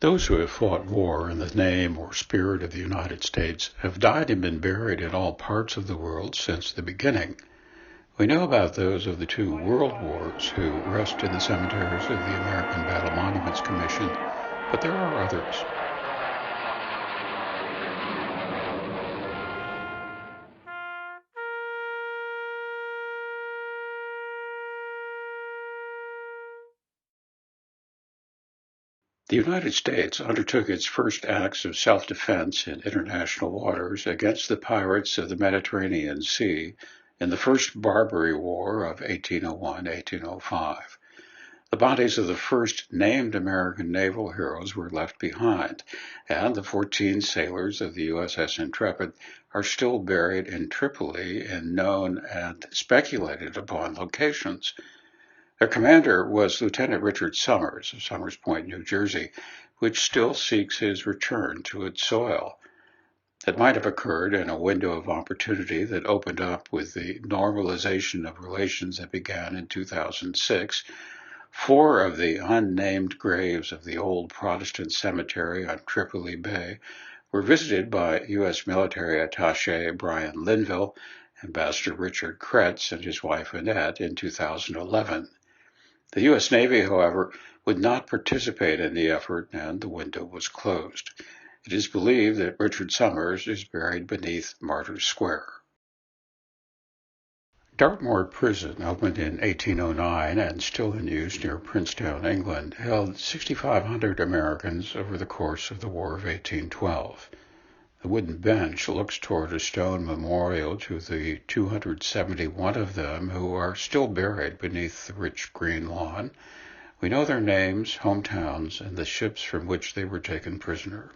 Those who have fought war in the name or spirit of the United States have died and been buried in all parts of the world since the beginning. We know about those of the two world wars who rest in the cemeteries of the American Battle Monuments Commission, but there are others. The United States undertook its first acts of self-defense in international waters against the pirates of the Mediterranean Sea in the First Barbary War of 1801-1805. The bodies of the first named American naval heroes were left behind, and the 14 sailors of the USS Intrepid are still buried in Tripoli in known and speculated upon locations. Their commander was Lieutenant Richard Summers of Summers Point, New Jersey, which still seeks his return to its soil. It might have occurred in a window of opportunity that opened up with the normalization of relations that began in 2006. 4 of the unnamed graves of the old Protestant cemetery on Tripoli Bay were visited by U.S. military attaché Brian Linville, Ambassador Richard Kretz, and his wife Annette in 2011. The U.S. Navy, however, would not participate in the effort, and the window was closed. It is believed that Richard Summers is buried beneath Martyrs Square. Dartmoor Prison, opened in 1809 and still in use near Princetown, England, held 6,500 Americans over the course of the War of 1812. The wooden bench looks toward a stone memorial to the 271 of them who are still buried beneath the rich green lawn. We know their names, hometowns, and the ships from which they were taken prisoner.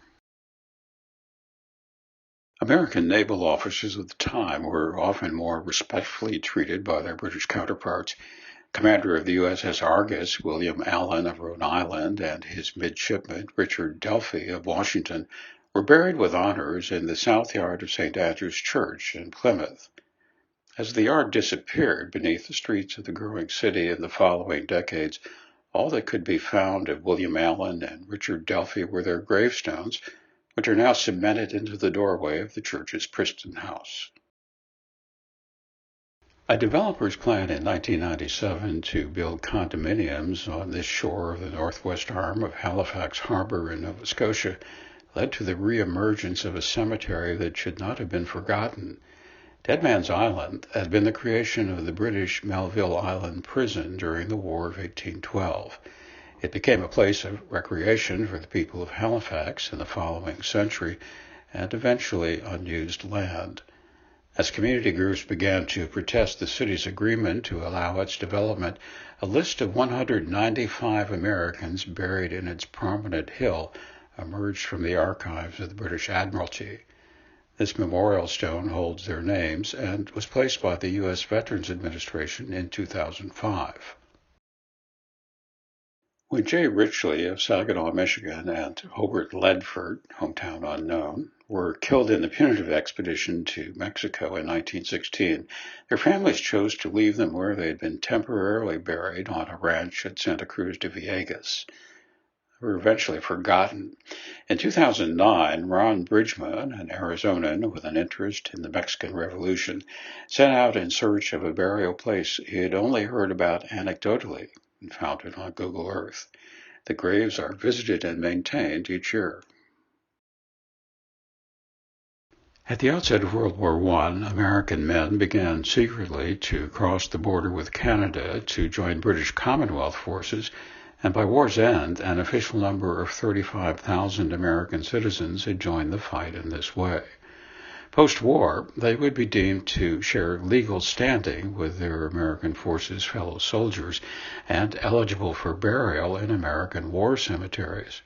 American naval officers of the time were often more respectfully treated by their British counterparts. Commander of the USS Argus, William Allen of Rhode Island, and his midshipman, Richard Delphi of Washington, were buried with honors in the south yard of St. Andrew's Church in Plymouth. As the yard disappeared beneath the streets of the growing city in the following decades, all that could be found of William Allen and Richard Delphi were their gravestones, which are now cemented into the doorway of the church's Priston House. A developer's plan in 1997 to build condominiums on this shore of the northwest arm of Halifax Harbor in Nova Scotia led to the re-emergence of a cemetery that should not have been forgotten. Dead Man's Island had been the creation of the British Melville Island Prison during the War of 1812. It became a place of recreation for the people of Halifax in the following century, and eventually unused land. As community groups began to protest the city's agreement to allow its development, a list of 195 Americans buried in its prominent hill emerged from the archives of the British Admiralty. This memorial stone holds their names and was placed by the U.S. Veterans Administration in 2005. When Jay Richley of Saginaw, Michigan, and Hobart Ledford, hometown unknown, were killed in the punitive expedition to Mexico in 1916, their families chose to leave them where they had been temporarily buried on a ranch at Santa Cruz de Villegas. Were eventually forgotten. In 2009, Ron Bridgman, an Arizonan with an interest in the Mexican Revolution, set out in search of a burial place he had only heard about anecdotally and found it on Google Earth. The graves are visited and maintained each year. At the outset of World War I, American men began secretly to cross the border with Canada to join British Commonwealth forces, and by war's end, an official number of 35,000 American citizens had joined the fight in this way. Post-war, they would be deemed to share legal standing with their American forces' fellow soldiers and eligible for burial in American war cemeteries.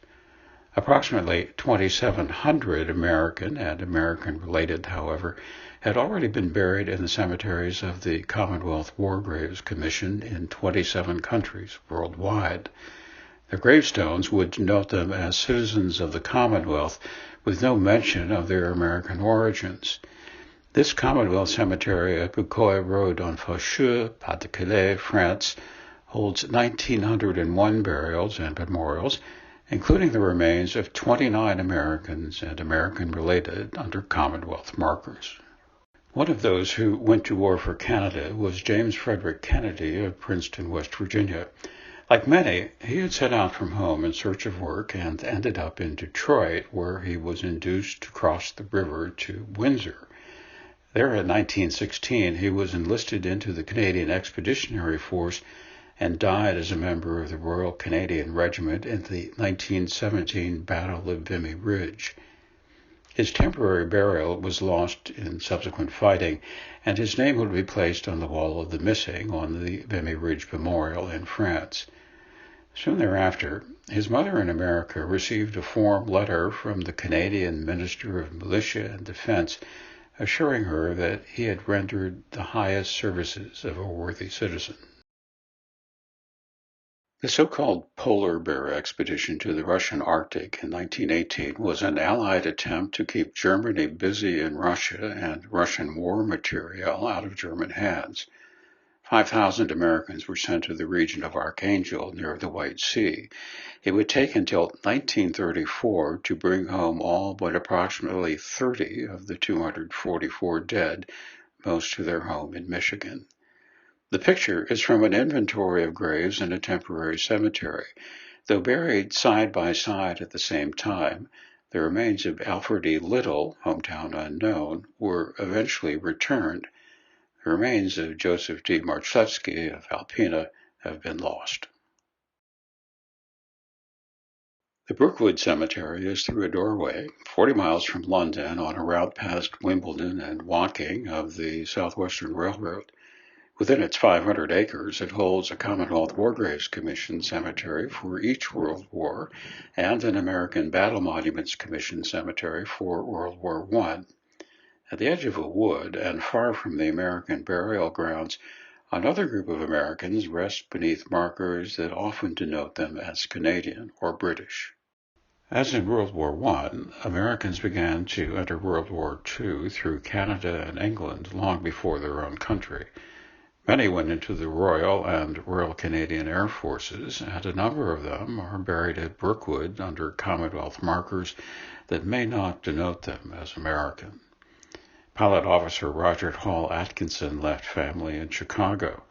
Approximately 2,700 American and American-related, however, had already been buried in the cemeteries of the Commonwealth War Graves Commission in 27 countries worldwide. Their gravestones would denote them as citizens of the Commonwealth, with no mention of their American origins. This Commonwealth cemetery at Bucoy Road on Faucheux, Pas-de-Calais, France, holds 1,901 burials and memorials, including the remains of 29 Americans and American-related under Commonwealth markers. One of those who went to war for Canada was James Frederick Kennedy of Princeton, West Virginia. Like many, he had set out from home in search of work and ended up in Detroit, where he was induced to cross the river to Windsor. There in 1916, he was enlisted into the Canadian Expeditionary Force and died as a member of the Royal Canadian Regiment in the 1917 Battle of Vimy Ridge. His temporary burial was lost in subsequent fighting, and his name would be placed on the Wall of the Missing on the Vimy Ridge Memorial in France. Soon thereafter, his mother in America received a form letter from the Canadian Minister of Militia and Defense assuring her that he had rendered the highest services of a worthy citizen. The so-called Polar Bear expedition to the Russian Arctic in 1918 was an Allied attempt to keep Germany busy in Russia and Russian war material out of German hands. 5,000 Americans were sent to the region of Archangel near the White Sea. It would take until 1934 to bring home all but approximately 30 of the 244 dead, most to their home in Michigan. The picture is from an inventory of graves in a temporary cemetery. Though buried side by side at the same time, the remains of Alfred E. Little, hometown unknown, were eventually returned. The remains of Joseph D. Marchlewski of Alpena have been lost. The Brookwood Cemetery is through a doorway, 40 miles from London on a route past Wimbledon and Woking of the Southwestern Railroad. Within its 500 acres, it holds a Commonwealth War Graves Commission cemetery for each World War and an American Battle Monuments Commission cemetery for World War I. At the edge of a wood and far from the American burial grounds, another group of Americans rest beneath markers that often denote them as Canadian or British. As in World War I, Americans began to enter World War II through Canada and England long before their own country. Many went into the Royal and Royal Canadian Air Forces, and a number of them are buried at Brookwood under Commonwealth markers that may not denote them as American. Pilot Officer Roger Hall Atkinson left family in Chicago.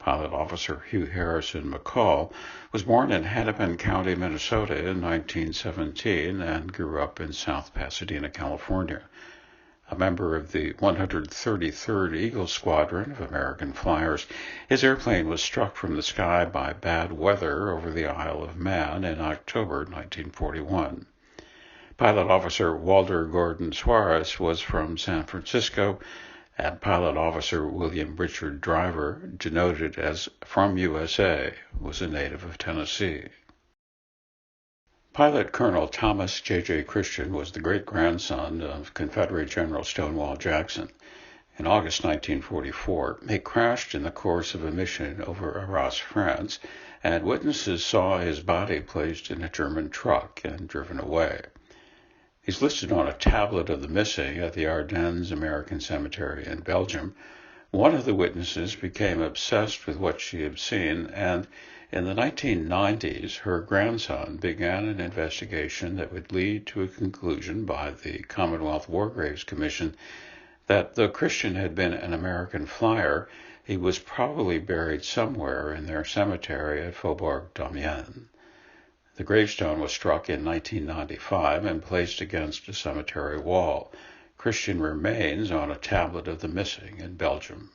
Pilot Officer Hugh Harrison McCall was born in Hennepin County, Minnesota in 1917 and grew up in South Pasadena, California. A member of the 133rd Eagle Squadron of American flyers, his airplane was struck from the sky by bad weather over the Isle of Man in October 1941. Pilot Officer Walter Gordon Suarez was from San Francisco, and Pilot Officer William Richard Driver, denoted as from USA, was a native of Tennessee. Pilot Colonel Thomas J.J. Christian was the great-grandson of Confederate General Stonewall Jackson. In August 1944, he crashed in the course of a mission over Arras, France, and witnesses saw his body placed in a German truck and driven away. He's listed on a tablet of the missing at the Ardennes American Cemetery in Belgium. One of the witnesses became obsessed with what she had seen, and in the 1990s, her grandson began an investigation that would lead to a conclusion by the Commonwealth War Graves Commission that though Christian had been an American flyer, he was probably buried somewhere in their cemetery at Faubourg-Damiens. The gravestone was struck in 1995 and placed against a cemetery wall. Christian remains on a tablet of the missing in Belgium.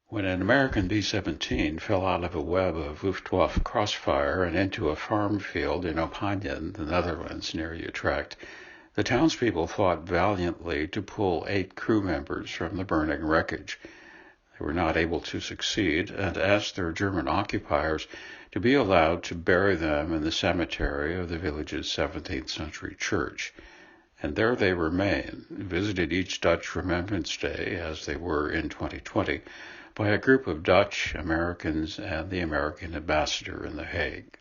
When an American B-17 fell out of a web of Luftwaffe crossfire and into a farm field in Opanion, the Netherlands, near Utrecht, the townspeople fought valiantly to pull 8 crew members from the burning wreckage. They were not able to succeed and asked their German occupiers to be allowed to bury them in the cemetery of the village's 17th century church. And there they remain, visited each Dutch Remembrance Day, as they were in 2020, by a group of Dutch, Americans, and the American ambassador in The Hague.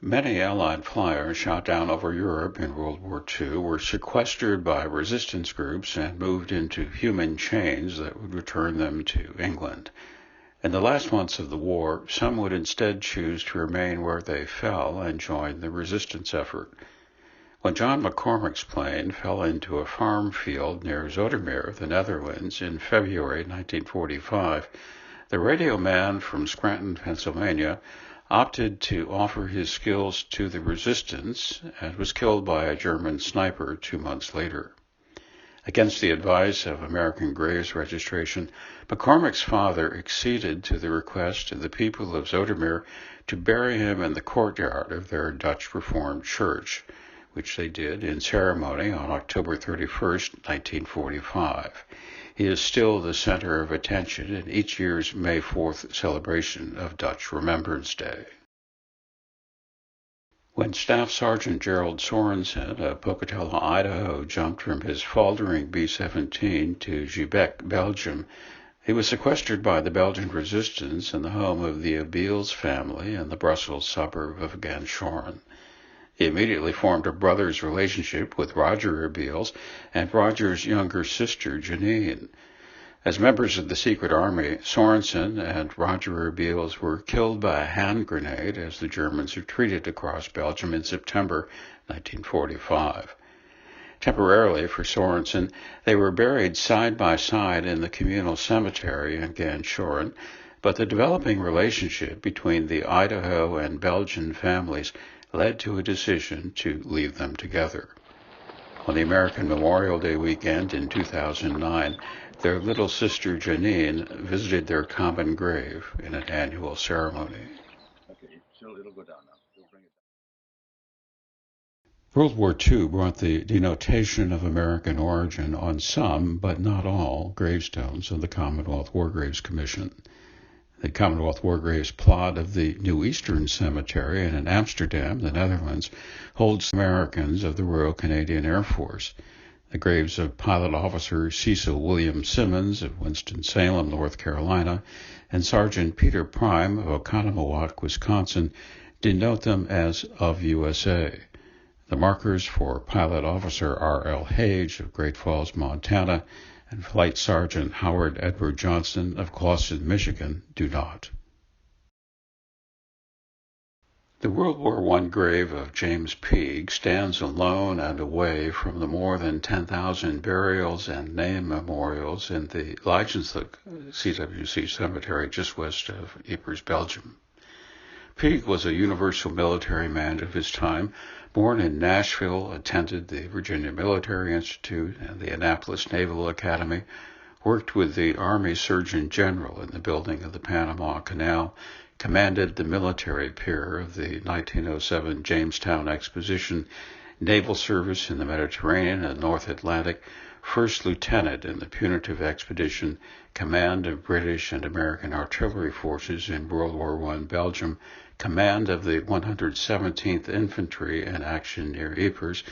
Many Allied flyers shot down over Europe in World War II were sequestered by resistance groups and moved into human chains that would return them to England. In the last months of the war, some would instead choose to remain where they fell and join the resistance effort. When John McCormick's plane fell into a farm field near Zoetermeer, the Netherlands, in February 1945, the radio man from Scranton, Pennsylvania, opted to offer his skills to the resistance and was killed by a German sniper 2 months later. Against the advice of American Graves Registration, McCormick's father acceded to the request of the people of Zoetermeer to bury him in the courtyard of their Dutch Reformed Church, which they did in ceremony on October 31st, 1945. He is still the center of attention in each year's May 4th celebration of Dutch Remembrance Day. When Staff Sergeant Gerald Sorensen of Pocatello, Idaho, jumped from his faltering B-17 to Giebec, Belgium, he was sequestered by the Belgian resistance in the home of the Abeels family in the Brussels suburb of Ganchoren. He immediately formed a brother's relationship with Roger Abeels and Roger's younger sister, Janine. As members of the secret army, Sorensen and Roger Abeels were killed by a hand grenade as the Germans retreated across Belgium in September 1945. Temporarily for Sorensen, they were buried side by side in the communal cemetery in Ganchoren, but the developing relationship between the Idaho and Belgian families led to a decision to leave them together. On the American Memorial Day weekend in 2009, their little sister Janine visited their common grave in an annual ceremony. Okay, it'll go down now. It'll bring it down. World War II brought the denotation of American origin on some, but not all, gravestones of the Commonwealth War Graves Commission. The Commonwealth War Graves plot of the New Eastern Cemetery in Amsterdam, the Netherlands, holds Americans of the Royal Canadian Air Force. The graves of Pilot Officer Cecil William Simmons of Winston-Salem, North Carolina, and Sergeant Peter Prime of Oconomowoc, Wisconsin, denote them as of USA. The markers for Pilot Officer R.L. Hage of Great Falls, Montana, and Flight Sergeant Howard Edward Johnson of Clawson, Michigan, do not. The World War I grave of James Peake stands alone and away from the more than 10,000 burials and name memorials in the Leijensluck CWC cemetery just west of Ypres, Belgium. Peake was a universal military man of his time. Born in Nashville, attended the Virginia Military Institute and the Annapolis Naval Academy, worked with the Army Surgeon General in the building of the Panama Canal, commanded the military pier of the 1907 Jamestown Exposition, naval service in the Mediterranean and North Atlantic, first lieutenant in the punitive expedition, command of British and American artillery forces in World War I Belgium, command of the 117th Infantry in action near Ypres,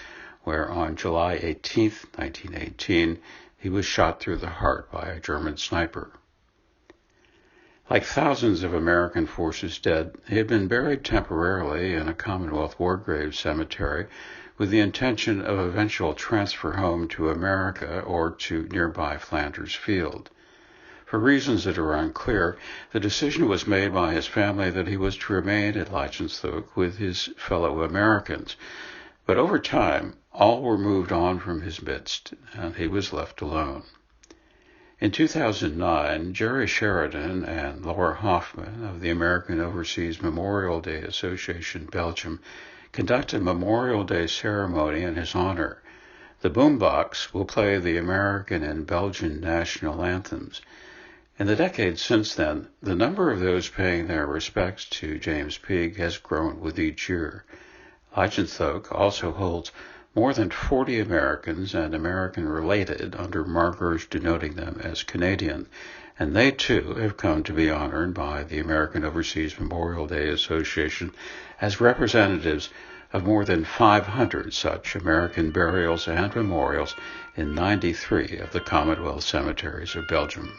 where on July 18, 1918, he was shot through the heart by a German sniper. Like thousands of American forces dead, he had been buried temporarily in a Commonwealth War Graves cemetery with the intention of eventual transfer home to America or to nearby Flanders Field. For reasons that are unclear, the decision was made by his family that he was to remain at Leijensluck with his fellow Americans. But over time, all were moved on from his midst, and he was left alone. In 2009, Jerry Sheridan and Laura Hoffman of the American Overseas Memorial Day Association Belgium conducted a Memorial Day ceremony in his honor. The boombox will play the American and Belgian national anthems. In the decades since then, the number of those paying their respects to James Peake has grown with each year. Leijensluck also holds more than 40 Americans and American-related under markers denoting them as Canadian, and they too have come to be honored by the American Overseas Memorial Day Association as representatives of more than 500 such American burials and memorials in 93 of the Commonwealth cemeteries of Belgium.